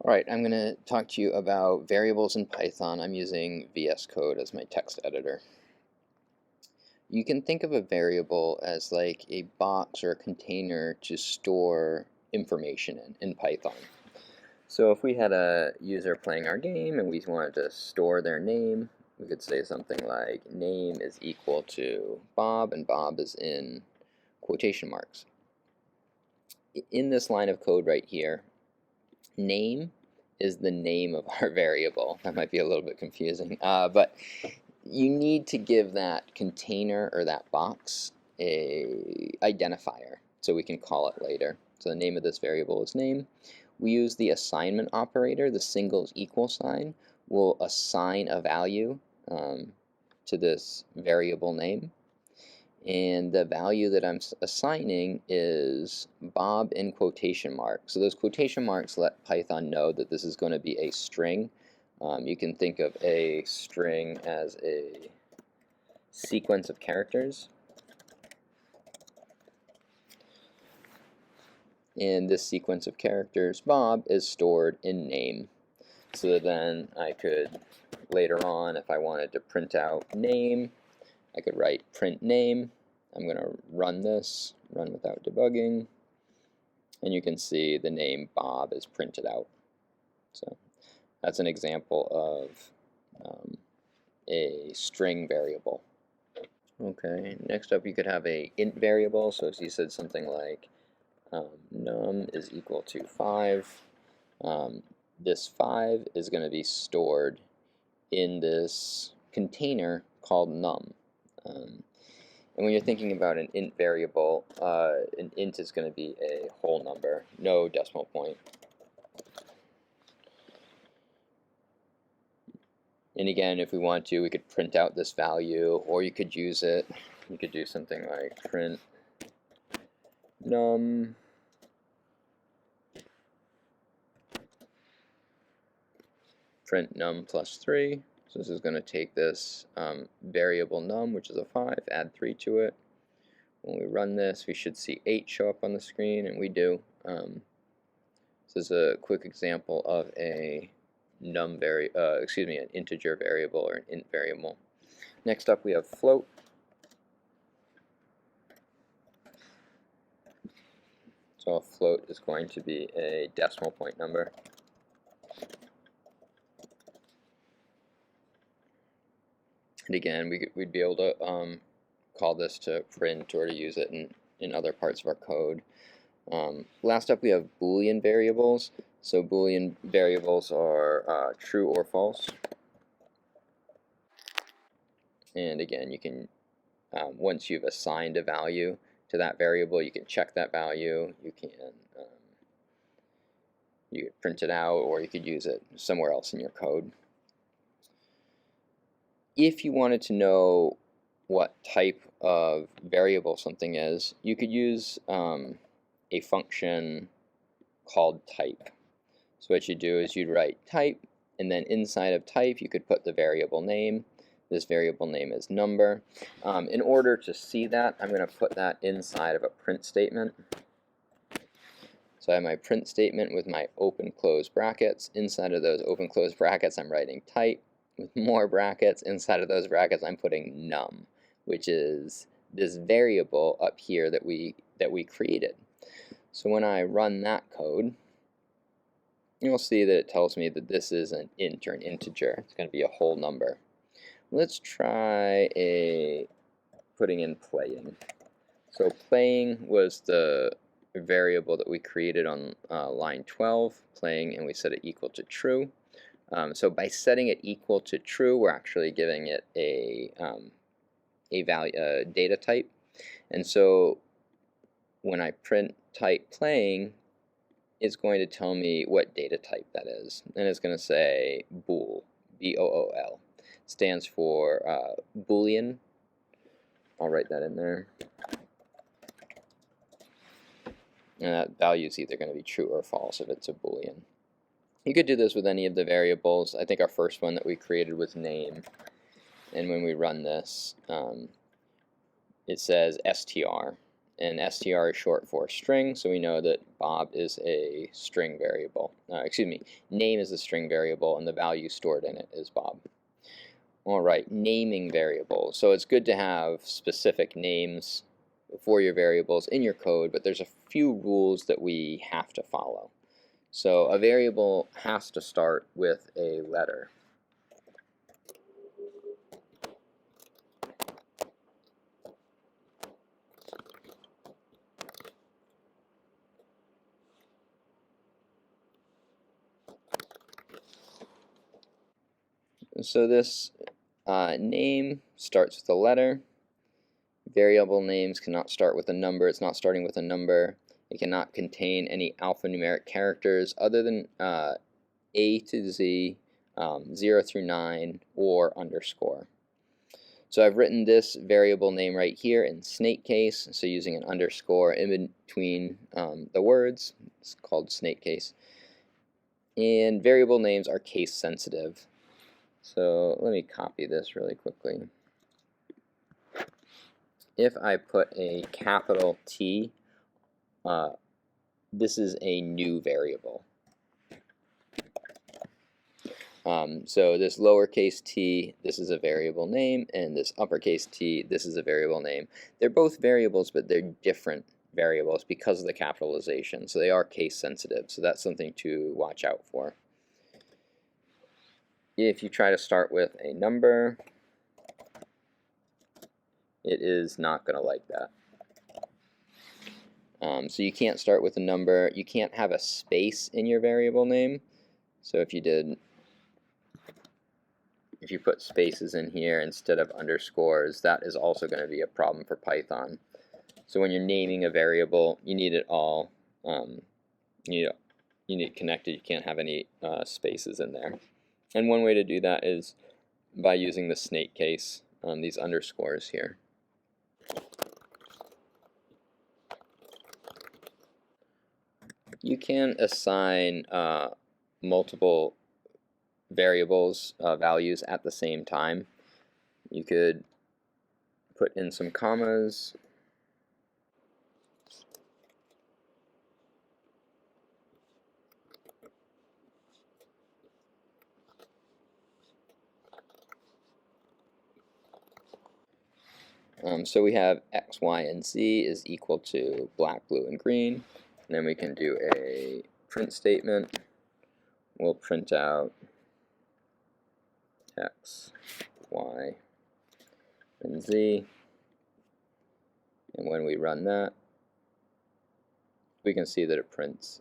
Alright, I'm going to talk to you about variables in Python. I'm using VS Code as my text editor. You can think of a variable as like a box or a container to store information in Python. So if we had a user playing our game and we wanted to store their name, we could say something like name is equal to Bob, and Bob is in quotation marks. In this line of code right here, name is the name of our variable. That might be a little bit confusing, but you need to give that container or that box a identifier so we can call it later. So the name of this variable is name. We use the assignment operator, the singles equal sign. We'll assign a value to this variable name. And the value that I'm assigning is Bob in quotation marks. So those quotation marks let Python know that this is going to be a string. You can think of a string as a sequence of characters. And this sequence of characters, Bob, is stored in name. So then I could, later on, if I wanted to print out name, I could write print name. I'm going to run this, run without debugging, and you can see the name Bob is printed out. So that's an example of a string variable. Okay, next up you could have a int variable. So if you said something like num is equal to 5, this 5 is going to be stored in this container called num. And when you're thinking about an int variable, an int is going to be a whole number, no decimal point. And again, if we want to, we could print out this value, or you could use it. You could do something like print num plus 3. So this is going to take this variable num, which is a 5, add 3 to it. When we run this, we should see 8 show up on the screen, and we do. This is a quick example of a an integer variable or an int variable. Next up, we have float. So a float is going to be a decimal point number. And again, we'd be able to call this to print or to use it in other parts of our code. Last up, we have Boolean variables. So Boolean variables are true or false. And again, you can, once you've assigned a value to that variable, you can check that value. You can print it out, or you could use it somewhere else in your code. If you wanted to know what type of variable something is, you could use a function called type. So what you do is you'd write type, and then inside of type you could put the variable name. This variable name is number. In order to see that, I'm going to put that inside of a print statement. So I have my print statement with my open close brackets. Inside of those open close brackets I'm writing type. With more brackets, inside of those brackets I'm putting num, which is this variable up here that we created. So when I run that code, you'll see that it tells me that this is an int or an integer. It's going to be a whole number. Let's try putting in playing. So playing was the variable that we created on line 12, playing, and we set it equal to true. So by setting it equal to true, we're actually giving it a data type. And so when I print type playing, it's going to tell me what data type that is. And it's going to say bool, B-O-O-L. Stands for Boolean. I'll write that in there. And that value is either going to be true or false if it's a Boolean. You could do this with any of the variables. I think our first one that we created was name. And when we run this, it says str. and str is short for string, so we know that Bob is a string variable. Excuse me, name is a string variable, and the value stored in it is Bob. All right, naming variables. So it's good to have specific names for your variables in your code, but there's a few rules that we have to follow. So a variable has to start with a letter. So this name starts with a letter. Variable names cannot start with a number. It's not starting with a number. It cannot contain any alphanumeric characters other than A to Z, 0 through 9, or underscore. So I've written this variable name right here in snake case, so using an underscore in between the words. It's called snake case. And variable names are case sensitive. So let me copy this really quickly. If I put a capital T, this is a new variable. So this lowercase t, this is a variable name, and this uppercase t, this is a variable name. They're both variables, but they're different variables because of the capitalization. So they are case sensitive. So that's something to watch out for. If you try to start with a number, it is not going to like that. So you can't start with a number. You can't have a space in your variable name. So if you put spaces in here instead of underscores, that is also going to be a problem for Python. So when you're naming a variable, you need it all you need it connected. You can't have any spaces in there. And one way to do that is by using the snake case, these underscores here. You can assign multiple variables values at the same time. You could put in some commas. So we have x, y, and z is equal to black, blue, and green. And then we can do a print statement. We'll print out x, y, and z. And when we run that, we can see that it prints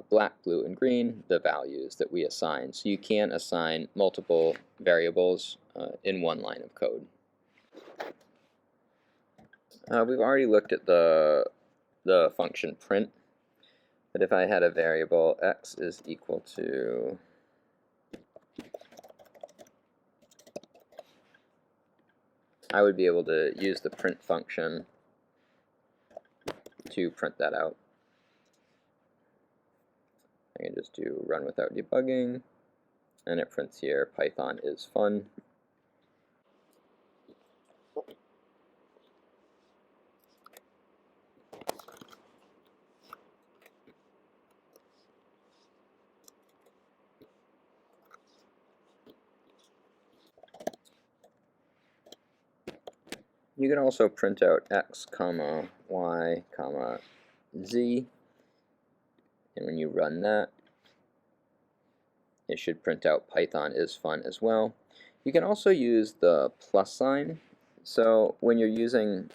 black, blue, and green, the values that we assign. So you can assign multiple variables in one line of code. We've already looked at the function print, but if I had a variable x is equal to I would be able to use the print function to print that out. I can just do run without debugging, and it prints here, Python is fun. You can also print out x, comma, y, comma, z, and when you run that, it should print out Python is fun as well. You can also use the plus sign. So when you're using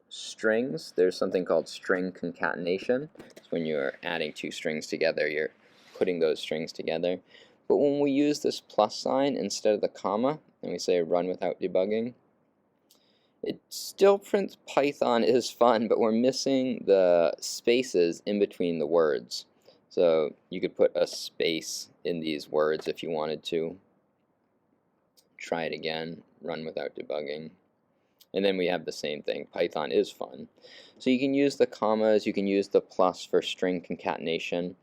strings, there's something called string concatenation. It's when you're adding two strings together, you're putting those strings together. But when we use this plus sign instead of the comma, and we say run without debugging, it still prints Python is fun, but we're missing the spaces in between the words. So you could put a space in these words if you wanted to. Try it again, run without debugging. And then we have the same thing, Python is fun. So you can use the commas, you can use the plus for string concatenation.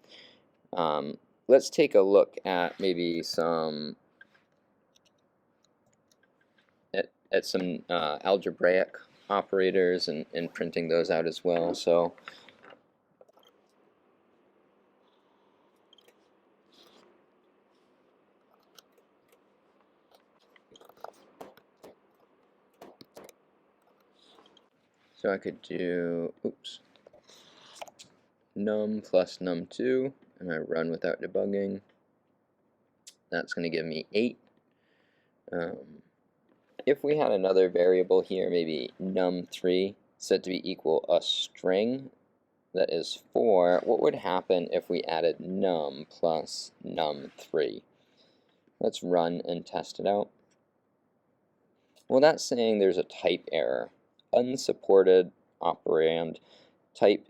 Let's take a look at maybe some algebraic operators and printing those out as well. So I could do, oops, num plus num2, and I run without debugging. That's going to give me 8. If we had another variable here, maybe num3, set to be equal a string that is 4, what would happen if we added num plus num3? Let's run and test it out. Well, that's saying there's a type error. Unsupported operand type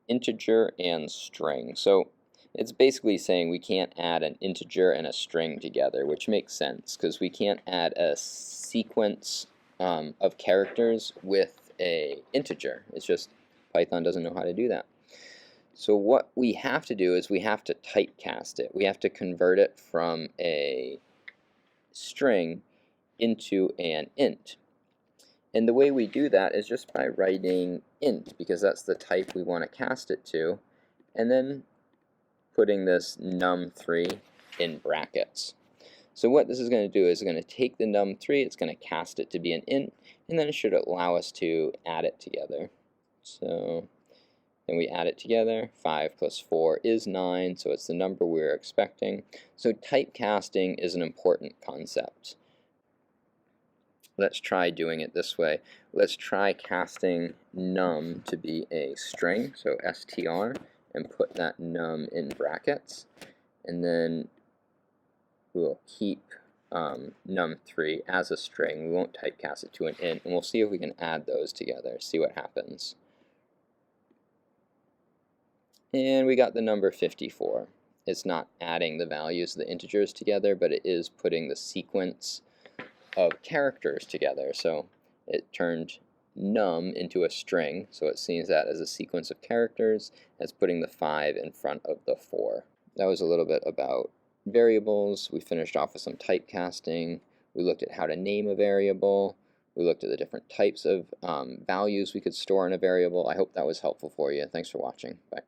integer and string. So it's basically saying we can't add an integer and a string together, which makes sense because we can't add a sequence of characters with a integer. It's just Python doesn't know how to do that. So what we have to do is we have to typecast it. We have to convert it from a string into an int. And the way we do that is just by writing int, because that's the type we want to cast it to, and then putting this num3 in brackets. So what this is going to do is it's going to take the num3, it's going to cast it to be an int, and then it should allow us to add it together. So then we add it together. 5 plus 4 is 9, so it's the number we're expecting. So typecasting is an important concept. Let's try doing it this way. Let's try casting num to be a string, so str, and put that num in brackets. And then we'll keep num3 as a string. We won't typecast it to an int, and we'll see if we can add those together, see what happens. And we got the number 54. It's not adding the values of the integers together, but it is putting the sequence of characters together. So it turned num into a string, so it sees that as a sequence of characters. That's putting the 5 in front of the 4. That was a little bit about variables. We finished off with some typecasting. We looked at how to name a variable. We looked at the different types of values we could store in a variable. I hope that was helpful for you. Thanks for watching. Bye.